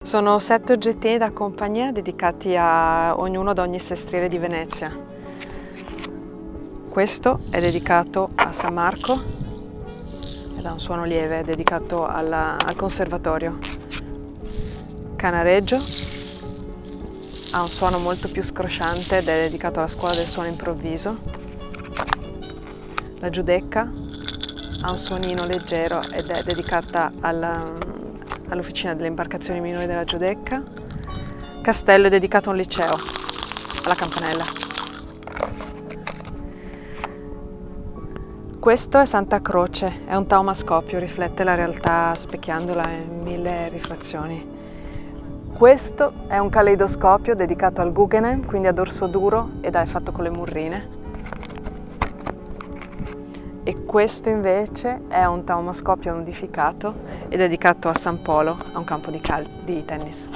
Sono 7 oggettini da compagnia dedicati a ognuno ad ogni sestrile di Venezia. Questo è dedicato a San Marco ed ha un suono lieve, è dedicato al conservatorio. Canareggio ha un suono molto più scrosciante ed è dedicato alla scuola del suono improvviso. La Giudecca ha un suonino leggero ed è dedicata all'Officina delle Imbarcazioni Minori della Giudecca. Castello è dedicato a un liceo, alla campanella. Questo è Santa Croce, è un taumascopio, riflette la realtà specchiandola in 1000 rifrazioni. Questo è un caleidoscopio dedicato al Guggenheim, quindi a dorso duro ed è fatto con le murrine. E questo invece è un taumascopio nudificato e dedicato a San Polo, a un campo di tennis.